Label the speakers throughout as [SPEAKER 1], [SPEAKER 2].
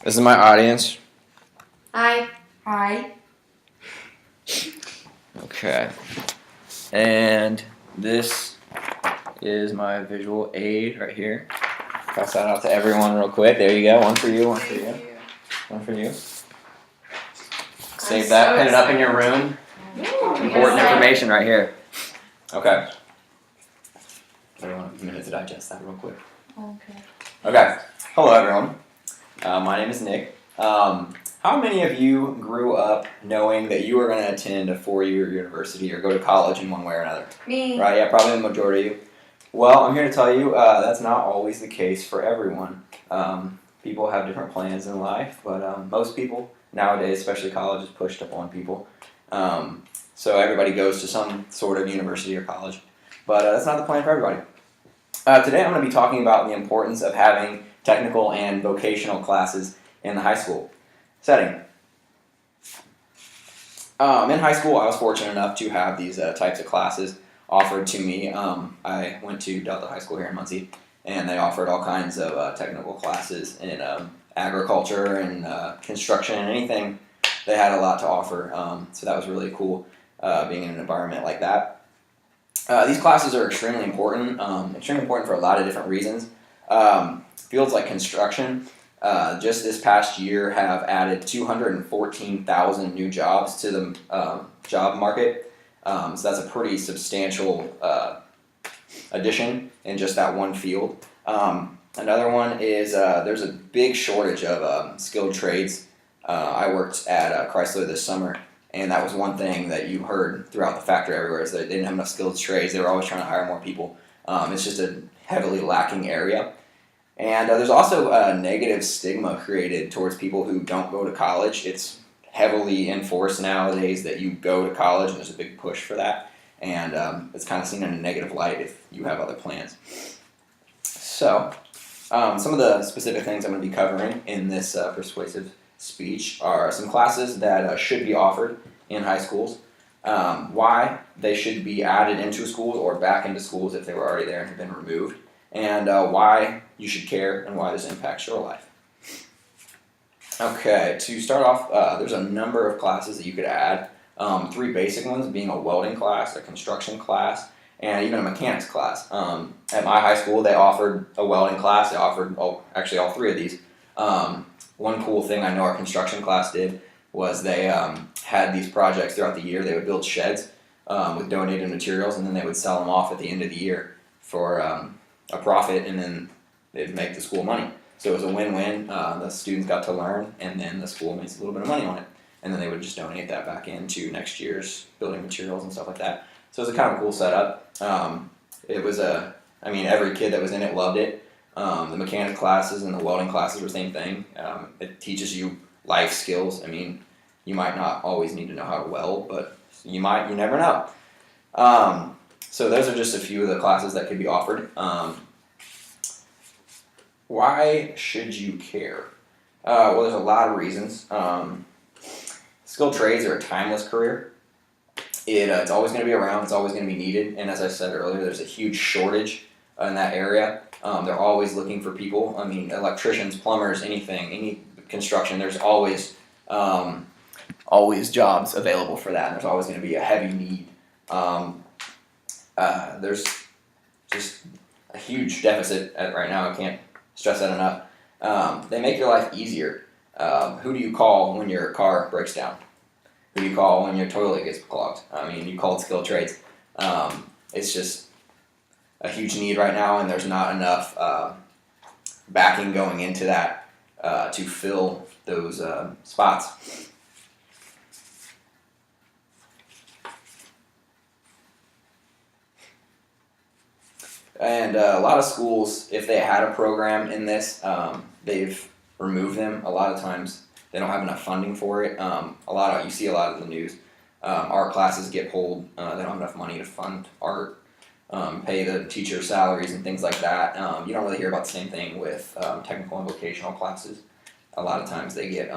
[SPEAKER 1] This is my audience.
[SPEAKER 2] Hi.
[SPEAKER 3] Hi.
[SPEAKER 1] Okay. And this is my visual aid right here. Pass that out to everyone real quick. There you go. One for you, one for you, one for you. Save that, pin it up in your room. Important information right here. Okay. I want a minute to digest that real quick. Okay. Hello, everyone. My name is Nick. How many of you grew up knowing that you were going to attend a four-year university or go to college in one way or another?
[SPEAKER 2] Me.
[SPEAKER 1] Right, yeah, probably the majority of you. Well, I'm here to tell you that's not always the case for everyone. People have different plans in life, but most people nowadays, especially college, is pushed upon people. So everybody goes to some sort of university or college, but that's not the plan for everybody. Today I'm going to be talking about the importance of having technical and vocational classes in the high school setting. In high school, I was fortunate enough to have these types of classes offered to me. I went to Delta High School here in Muncie, and they offered all kinds of technical classes in agriculture and construction and anything. They had a lot to offer, so that was really cool being in an environment like that. These classes are extremely important for a lot of different reasons. Fields like construction, just this past year have added 214,000 new jobs to the job market. So that's a pretty substantial addition in just that one field. Another one is there's a big shortage of skilled trades. I worked at Chrysler this summer, and that was one thing that you heard throughout the factory everywhere is that they didn't have enough skilled trades. They were always trying to hire more people. It's just a heavily lacking area. And there's also a negative stigma created towards people who don't go to college. It's heavily enforced nowadays that you go to college, and there's a big push for that. And it's kind of seen in a negative light if you have other plans. So, some of the specific things I'm going to be covering in this persuasive speech are some classes that should be offered in high schools, why they should be added into schools or back into schools if they were already there and have been removed, and why you should care and why this impacts your life. Okay, to start off, there's a number of classes that you could add. Three basic ones being a welding class, a construction class, and even a mechanics class. At my high school, they offered a welding class. They offered, actually all three of these. One cool thing I know our construction class did was they had these projects throughout the year. They would build sheds with donated materials, and then they would sell them off at the end of the year for a profit, and then they'd make the school money. So it was a win-win. The students got to learn, and then the school makes a little bit of money on it. And then they would just donate that back into next year's building materials and stuff like that. So it was a kind of cool setup. It was every kid that was in it loved it. The mechanics classes and the welding classes were the same thing. It teaches you life skills. I mean, you might not always need to know how to weld, but you never know. So those are just a few of the classes that could be offered. Why should you care? Well, there's a lot of reasons. Skilled trades are a timeless career. It's always going to be around. It's always going to be needed. And as I said earlier, there's a huge shortage in that area. They're always looking for people. I mean, electricians, plumbers, anything, any construction. There's always jobs available for that. And there's always going to be a heavy need. There's just a huge deficit right now. I can't stress that enough. They make your life easier. Who do you call when your car breaks down? Who do you call when your toilet gets clogged? I mean, you called skilled trades. It's just a huge need right now, and there's not enough backing going into that to fill those spots. And a lot of schools, if they had a program in this, they've removed them. A lot of times they don't have enough funding for it. You see a lot of the news. Art classes get pulled. They don't have enough money to fund art, pay the teachers' salaries and things like that. You don't really hear about the same thing with technical and vocational classes. A lot of times they get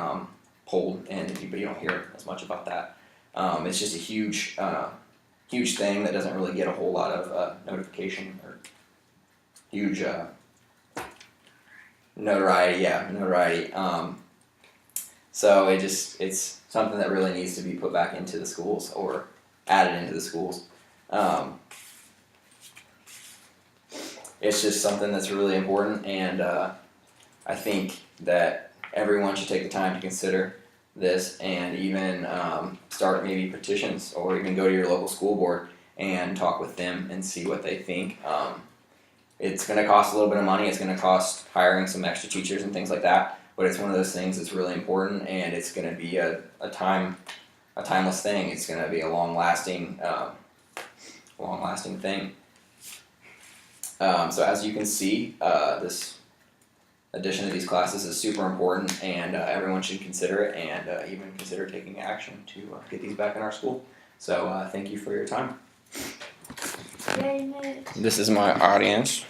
[SPEAKER 1] pulled, but you don't hear as much about that. It's just a huge thing that doesn't really get a whole lot of notification or huge notoriety. So it's something that really needs to be put back into the schools or added into the schools. It's just something that's really important, and I think that everyone should take the time to consider this and even start maybe petitions or even go to your local school board and talk with them and see what they think. It's going to cost a little bit of money. It's going to cost hiring some extra teachers and things like that. But it's one of those things that's really important, and it's going to be a timeless thing. It's going to be a long lasting thing. So as you can see, this addition of these classes is super important, and everyone should consider it and even consider taking action to get these back in our school. So thank you for your time. This is my audience.